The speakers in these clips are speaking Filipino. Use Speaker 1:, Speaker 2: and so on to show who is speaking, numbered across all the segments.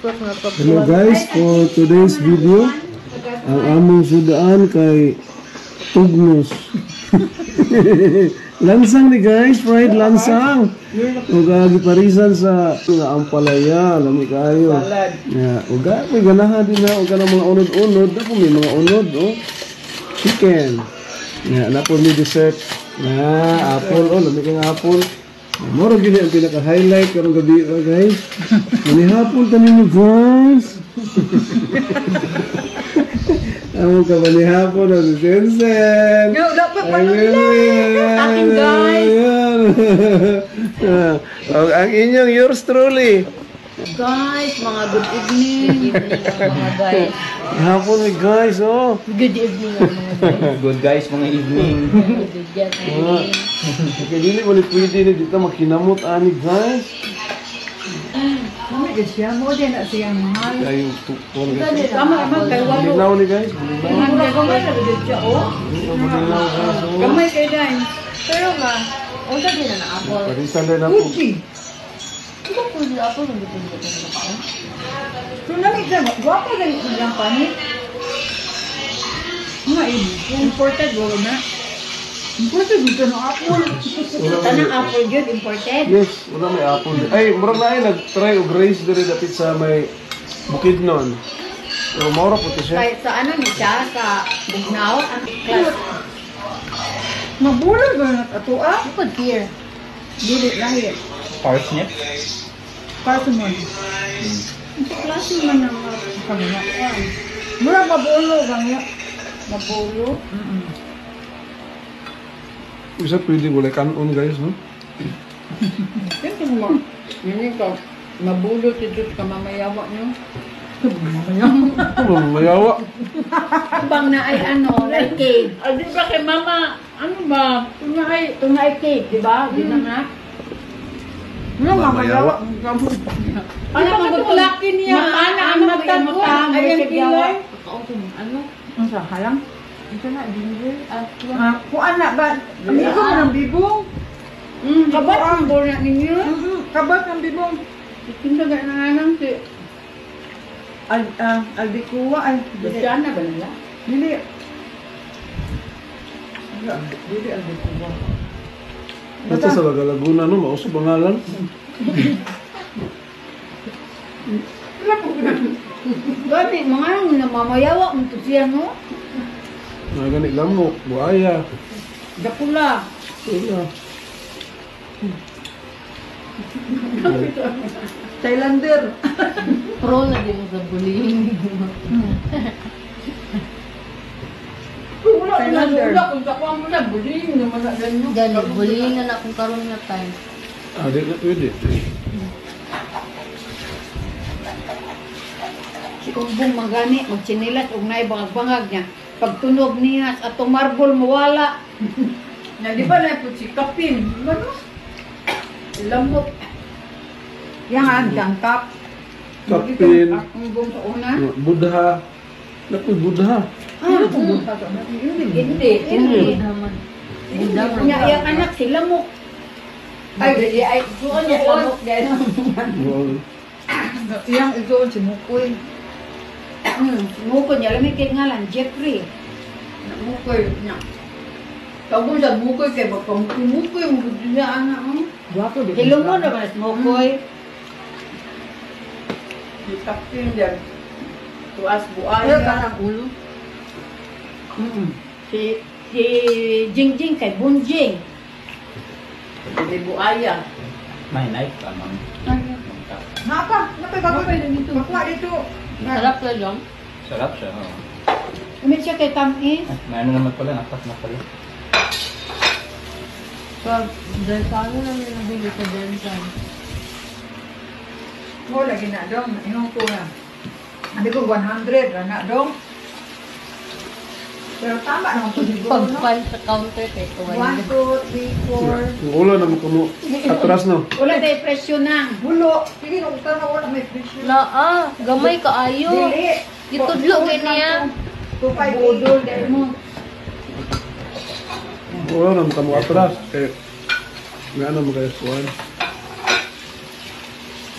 Speaker 1: Hello guys, for today's video, ang among sudaan kay Tugnos. Lansang ni guys, fried lansang. Ug giparisan sa ampalaya, lami kayo. Ya, ug may ganahan din na ug kanang mga unod-unod, ako may mga unod, oh. Chicken. Ya, napon ni dessert. Na apple, oh, lami kang apple. Moro gini ang pinaka-highlight karong gabi guys. Manihapon ta ninyo guys. Amo ka manihapon na si Sensen.
Speaker 2: Yo, dapat pa aking guys.
Speaker 1: Ang inyong yours truly.
Speaker 2: Guys, mga good evening. Mga guys.
Speaker 1: Hapon ni guys, oh.
Speaker 2: Good evening mga guys.
Speaker 3: Good guys, mga evening.
Speaker 2: Good evening.
Speaker 1: Kaya dili mo ni pwede na dito makinamot ani guys.
Speaker 2: Mami kasi siya mo din na siyang mahal.
Speaker 1: Kayo tukon guys.
Speaker 2: Tama naman kay walo.
Speaker 1: Bulinaw ni guys, bulinaw.
Speaker 2: Gamay na gud siya oh.
Speaker 1: Bulinaw guys, oh.
Speaker 2: Gamay kay dai. Pero nga, unsa din na apple.
Speaker 1: Parisan din ako.
Speaker 2: Ito po yung apple ng dito ko. So nami siya, guwapo din yung panit. Mga imported wala na. Imported dito ng apple. Tanang apple yun, imported?
Speaker 1: Yes, wala may apple. Ay, murag na ay nag-try og race diri dapit sa may Bukidnon. Pero mura po to siya.
Speaker 2: Kahit sa ano ni siya, sa Bugnaw, ang class. Mabulag ba na ito ah? Bukod here. Dili lahir.
Speaker 3: Parsnip.
Speaker 2: Parsimon. Ito klase man ng kanya. Mura mabulo kanya. Mabulo.
Speaker 1: Isa pwede wala kanon guys, no?
Speaker 2: Ito mo. Yun ka. Mabulo dito ka mamayawa nyo.
Speaker 1: Mayawa.
Speaker 2: Bang na ay ano, like cake. Di ba kay mama, ano ba? Tunay cake, di ba? Di na nga. Ano mamayawa? Ano magulaki niya? Ano magtagwa? Ayan kilay. Ano? Ang sa halang? Ito na, ginger. Kuan na ba? Amigo mo ng bibong? Kabat ang bola ninyo? Kabat ang bibong. Itinda ga na nga lang si... Albikuwa ay... Luciana ba nila? Dili. Dili albikuwa.
Speaker 1: Ito sa Laguna, no? Mauso bangalan.
Speaker 2: Gani, mga namamayawa mo ito siya, no?
Speaker 1: Mga ganit lamok, buaya.
Speaker 2: Dapula.
Speaker 1: Wala.
Speaker 2: Thailander.
Speaker 4: Pro na din mo sa bullying.
Speaker 2: Thailander. Kung kakuha mo na, bullying naman na ganyan.
Speaker 4: Gani, bullying na akong karoon nga time.
Speaker 1: Ah, di na pwede.
Speaker 2: Si Umbong magani, magtsinilas, ug naay bangag-bangag niya. Pagtunog niya, at itong marble mawala. Na di ba na po si Kapin? Ano? Lamok. Yan, jangkap.
Speaker 1: Kapin.
Speaker 2: Umbong sa una.
Speaker 1: Buddha. Napoy Buddha.
Speaker 2: Ano kung bunta sa una? Hindi. Niya, yung anak si Lamok. Ay, doon niya Lamok. Yang ito si Mukoy. Mukoy niya, lamikit nga lang, Jeffrey. Mukoy niya. Tawag sa Mukoy kay baka Mukoy, Mukoy niya anak mo. Hello mo naman si Mukoy. Si Kapin dyan. Tuas buaya. Ano ka ng ulo? Si Jingjing kay Bunjing. Si buaya.
Speaker 3: May knife ka, ma'am.
Speaker 2: Napa? Napay dito. Bakla dito.
Speaker 4: Sarap na lang.
Speaker 3: Sarap siya, oh.
Speaker 2: Umit siya kay Tamis.
Speaker 3: May ano naman pala, nakas na pala.
Speaker 4: Pag dahil sa ano lang yung nabili sa Densan.
Speaker 2: Oo, lagi na dong. Inong ko na. Hindi ko 100 na dong. Pero tama naman po siguro, no?
Speaker 4: Pag-file sa counter kay
Speaker 2: 1, 2, 3, 4.
Speaker 1: Yung ulo na mo kamo atras, no?
Speaker 2: Wala tayo presyo na. Bulo. Sige, nung tama wala may presyo.
Speaker 4: Gamay ka ayo.
Speaker 2: Dili.
Speaker 4: Itudlo kay niya.
Speaker 2: 2,500. Budol, dahil mo.
Speaker 1: Ulo na mo kamo atras. Eh, nga na mo kayo suwan.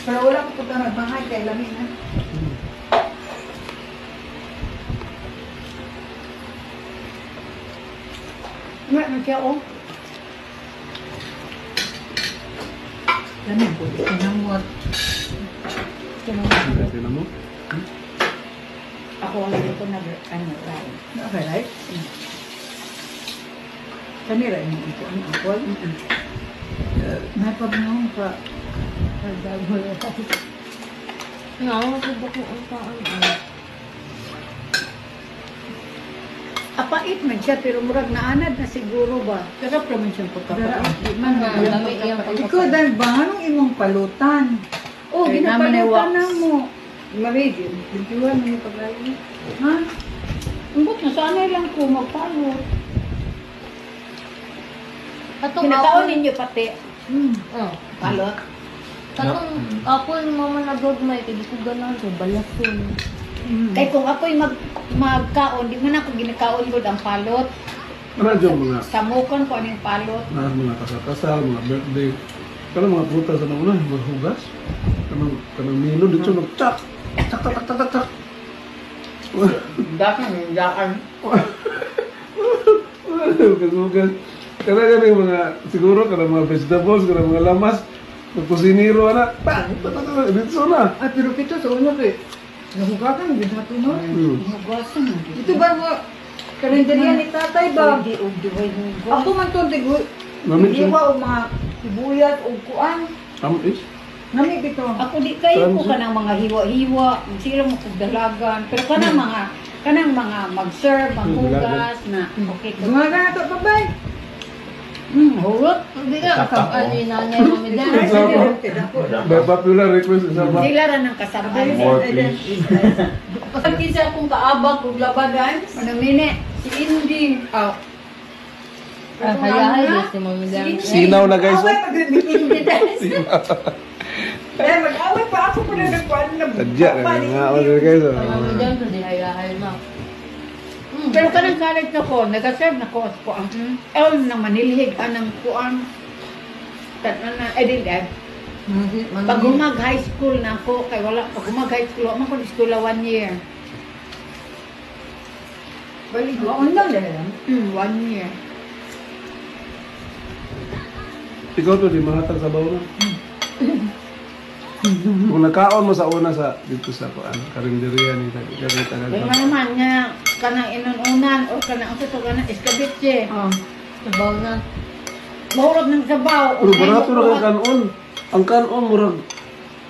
Speaker 2: Pero wala ko punta nagbahay kay lamin na. Wala na siya oh. Lamin po, sinamot.
Speaker 1: Kasi na mo.
Speaker 2: Ako ang ito na right. Okay, right? Kanira yung ito ang apple. May pabnong ka.
Speaker 4: Nakakasabak mo ang taan.
Speaker 2: Apait man siya, pero murag naanad na siguro ba? Sarap naman siyang pagkapait. Di man ba?
Speaker 4: Dami iyang
Speaker 5: Ikaw dahil ba anong imong palutan?
Speaker 2: Oh,
Speaker 5: Kay naman ay
Speaker 2: ginapalutan
Speaker 5: wax.
Speaker 2: na mo.
Speaker 5: Marigin, bigyan mo yung paglayo.
Speaker 2: Ha? Umbot na sanay lang ko magpalot.
Speaker 4: Katong
Speaker 2: Kinakaon ninyo pati.
Speaker 4: Oh.
Speaker 2: Palot.
Speaker 4: Katong ako yung mama na broad may kaya ko ganahan ko balason.
Speaker 2: Kaya kung ako'y magkaon, di man ako ginakaon ko ang palot.
Speaker 1: Ano dyan mga
Speaker 2: Samukan ko anong palot.
Speaker 1: mga kasal-kasal, mga birthday. Kaya mga prutas sa una, mga hugas. Kanang mino dito nag-chak. Chak, tak, tak, tak, tak, tak.
Speaker 2: Dati ng daan.
Speaker 1: Hugas-hugas. Kaya yung mga, siguro, kanang mga vegetables, kanang mga lamas, magkusiniro, anak. Dito na.
Speaker 5: Ah, pero kito sa una kay nahugakan din sa tuno.
Speaker 2: Hugasan mo.
Speaker 5: Ito ba mo karinderya ni tatay ba? Ako man to tigo.
Speaker 1: Namit siya.
Speaker 5: Iwa o mga sibuyas o kuan.
Speaker 1: Is?
Speaker 5: Nami bito.
Speaker 2: Ako di kayo ko
Speaker 1: Transit.
Speaker 2: kanang mga hiwa-hiwa, sila mo kog dalagan, pero kanang mga mag-serve, maghugas na okay ko.
Speaker 5: Gumaga na to babay.
Speaker 2: Hurot.
Speaker 4: Hindi ka kasabaan ni nanay mo mi dahil.
Speaker 1: May popular request isa ba?
Speaker 2: Sila ra ng kasabay.
Speaker 3: More please.
Speaker 2: Pag kisa kong kaabag kog labanan, ano mini si Inding. Oh.
Speaker 4: Hayahay gusto mo mi dahil.
Speaker 1: Sinaw na guys.
Speaker 5: Away pag Dahil mag-away pa ako pa na nagkuhan na.
Speaker 1: Tadya na nga ako guys.
Speaker 4: Mama mi dahil di hayahay na.
Speaker 2: Pero kanang college na ko, nag-serve na ko ako ang el na manilhig anang kuan. Tanana edil. Pag humag high school na ako, kay wala pag humag high school, ako ko school 1 year.
Speaker 5: Balik ko. Ano lang dahil?
Speaker 2: 1 year.
Speaker 1: Ikaw to, di mahatag sa bawo na. Kung nagkaon mo sa una sa dito sa kuan, karinderya ni Dagita
Speaker 2: Kaya naman nga, kanang inununan o kanang ako to kanang eskabitse.
Speaker 4: Oh. Sabaw na.
Speaker 2: Mahurot ng sabaw.
Speaker 1: Pero barato na kay kanon. Ang kanon murag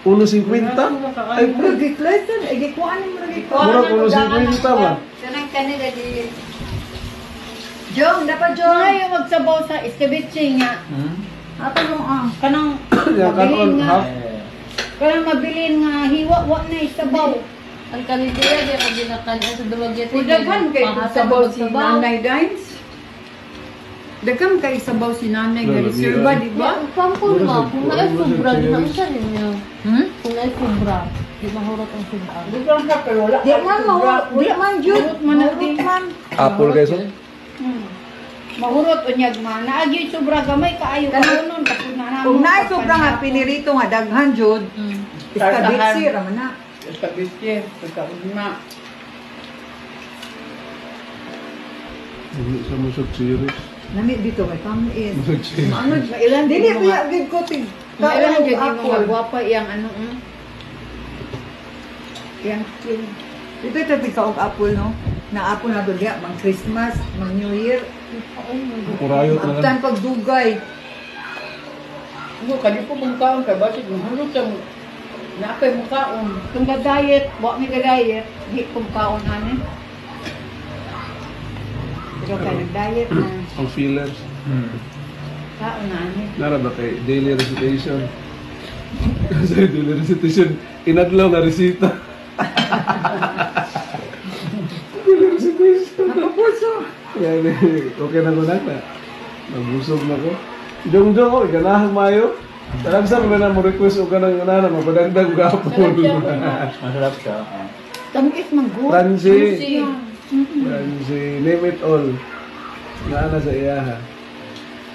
Speaker 1: 1.50. Ay,
Speaker 5: Pero giklatan, ay gikuhan mo na gikuhan.
Speaker 1: murag 1.50 ba?
Speaker 2: Kanang kanila di.
Speaker 5: Jong, dapat Jong.
Speaker 2: Ayaw magsabaw sa eskabitse nga.
Speaker 5: Ato yung
Speaker 2: Kanang
Speaker 1: Yung kanon
Speaker 2: mabilin nga.
Speaker 1: half.
Speaker 2: Kanang mabilin nga hiwa, wa na isabaw.
Speaker 4: Ang kalidya di ako ginakan sa dumagyat.
Speaker 5: Daghan kay sabaw si Nanay Dines. Daghan kay sabaw si Nanay nga reserva, di ba?
Speaker 4: Pampul mo, kung naay sobra, di na isa rin niya.
Speaker 5: Hmm?
Speaker 4: Kung naay sobra, di mahurot ang sobra.
Speaker 2: Bukang ka pero wala.
Speaker 5: Di man di man jud.
Speaker 2: Mahurot man natin.
Speaker 5: man.
Speaker 1: Apple guys. Oh.
Speaker 2: Mahurot unyag man. Naagi sobra gamay kaayo kanon tapos na
Speaker 5: Kung naay sobra nga pinirito nga daghan jud. Iskabitsi raman na.
Speaker 2: eskabitse, pagkauna.
Speaker 1: Hindi sa musog series.
Speaker 5: Nami dito kay pamiin.
Speaker 1: Musog series.
Speaker 5: Ano
Speaker 2: Mailan
Speaker 5: dili
Speaker 2: din
Speaker 5: biya gid ko tig.
Speaker 2: Kailan jud yung mga
Speaker 5: Apple.
Speaker 2: gwapa iyang ano Yang skin.
Speaker 5: Ito tabi ka og apple no. Na apple na dulya mang Christmas, mang New Year.
Speaker 1: Kurayot na lang.
Speaker 5: Abtan pagdugay.
Speaker 2: Mo kadi po mong kaon kay basit mo hulot ang napay mo kaon. Kung ga-diet, wa mi ga-diet, di kong kaon ani. Pero kay nag-diet na,
Speaker 1: Ang fillers.
Speaker 2: kaon na ani.
Speaker 1: Nara ba kay daily recitation? Sa daily recitation, inadlaw na resita. Daily recitation.
Speaker 5: Kapuso.
Speaker 1: Yan, okay na ko na. Nabusog na ko. Jong-jong ko, ganahan mayo. Talagang sa mga mo request o ganang ganahan, mapadagdag ko kapon.
Speaker 3: Masarap siya.
Speaker 2: Tamis man go.
Speaker 1: Francie. Francie, name it all. Naana sa iyaha.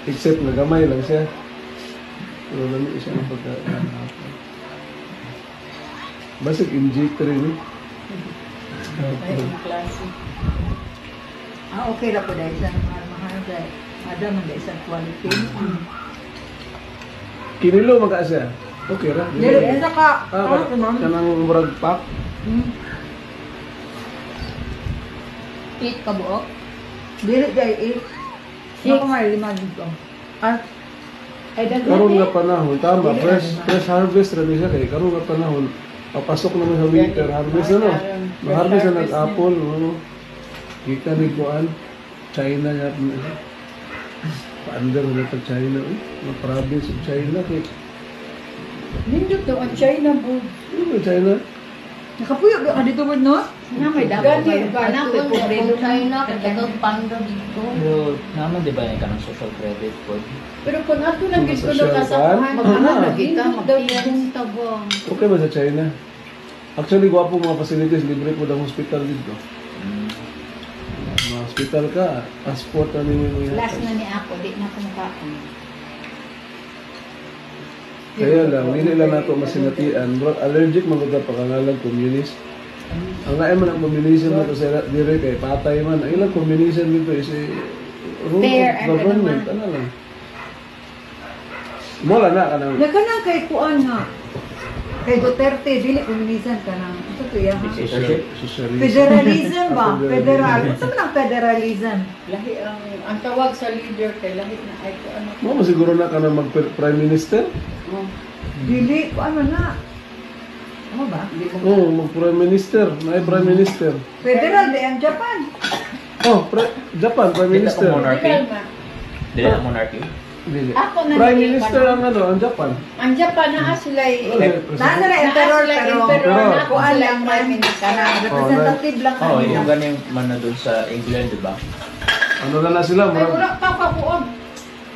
Speaker 1: Except na gamay lang siya. Pero lamig siya ng pagkakaan. Basig injector ni.
Speaker 2: Ay, ang klase. Okay na po dahil sa mahal dahil. Ada man dahil sa quality.
Speaker 1: Kinilo maka siya. Okay ra.
Speaker 5: Dili sa ka.
Speaker 1: Kanang murag pack.
Speaker 4: Eat ka buok.
Speaker 5: Dili dahil Six. Ako may 5 dito. At
Speaker 2: Ay,
Speaker 1: Karon nga
Speaker 2: daghan
Speaker 1: panahon, tama, fresh harvest ra ni siya kay karon nga panahon. Papasok naman sa winter harvest ano. Harvest na ng apple, ano. Kita ni kuan China ya. Paandar na pag China, mga province of China kay
Speaker 2: Nindot to ang China board.
Speaker 1: ano China?
Speaker 5: nakapuyo ba ka dito mo no?
Speaker 2: Na may dapat kayo ka na
Speaker 4: Ito
Speaker 2: kay pobre
Speaker 4: kung China, kagagag panda dito.
Speaker 3: Pero naman di ba yung kanang social credit po?
Speaker 2: Pero kung ato lang gid ko
Speaker 1: Social
Speaker 2: kasakuhan,
Speaker 1: fund?
Speaker 2: magana kita
Speaker 4: Magpiyang tabang.
Speaker 1: Okay ba sa China? Actually, gwapo mga facilities, libre po ng hospital dito. Mga hospital ka, passport na ninyo
Speaker 2: Last na ni ako, di na ako makaon.
Speaker 1: Kaya lang, hindi lang nato masinatian. Bro, allergic maganda pakangalang communist. Ang lain man ang communism na to sa dire kay patay man. Ang ilang communism dito is a rule
Speaker 2: Fair
Speaker 1: of
Speaker 2: and
Speaker 1: government. Ano lang. Mula na ka nang
Speaker 5: Nakanang kay kuan ha. Kay Duterte dili komunisan ka nang. Ito to ya ha.
Speaker 3: Dictatorship?
Speaker 1: socialism.
Speaker 5: Federalism ba?
Speaker 1: Federalism.
Speaker 5: Federal. Ano man ang federalism?
Speaker 2: Lahi ang tawag sa leader kay lahi na ay ko ano.
Speaker 1: Mo siguro na ka na mag-prime minister?
Speaker 2: Oh,
Speaker 5: Dili ko ano na. Ano ba?
Speaker 1: Oo, mag-prime minister. May prime minister.
Speaker 5: Federal di ang Japan.
Speaker 1: Oh, Japan, prime
Speaker 3: Dili
Speaker 1: minister.
Speaker 3: ako monarchy.
Speaker 2: legal na.
Speaker 3: Dili na monarchy.
Speaker 1: Dili.
Speaker 2: Ako na
Speaker 1: Prime
Speaker 2: nili
Speaker 1: minister
Speaker 2: pa,
Speaker 1: ang ano, ang Japan.
Speaker 2: Ang Japan na sila
Speaker 5: Nasa na emperor pero
Speaker 1: Emperor.
Speaker 2: na
Speaker 5: kuan lang
Speaker 2: prime
Speaker 5: man
Speaker 2: minister.
Speaker 5: representative lang
Speaker 3: Oh,
Speaker 5: kanila.
Speaker 3: yung ganun man na doon sa England, di ba?
Speaker 1: Ano na sila,
Speaker 2: Ay,
Speaker 1: murag
Speaker 2: wala pa kakuon.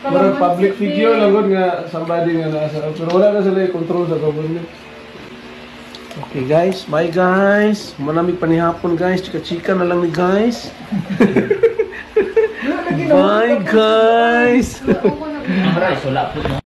Speaker 1: murag public figure lang gud nga somebody nga nasa pero wala na sila i-control sa government. Okay guys, bye guys. Manamig panihapon guys, chika-chika na lang ni guys. Bye guys.
Speaker 4: Ako na
Speaker 3: Ang rice, wala po no?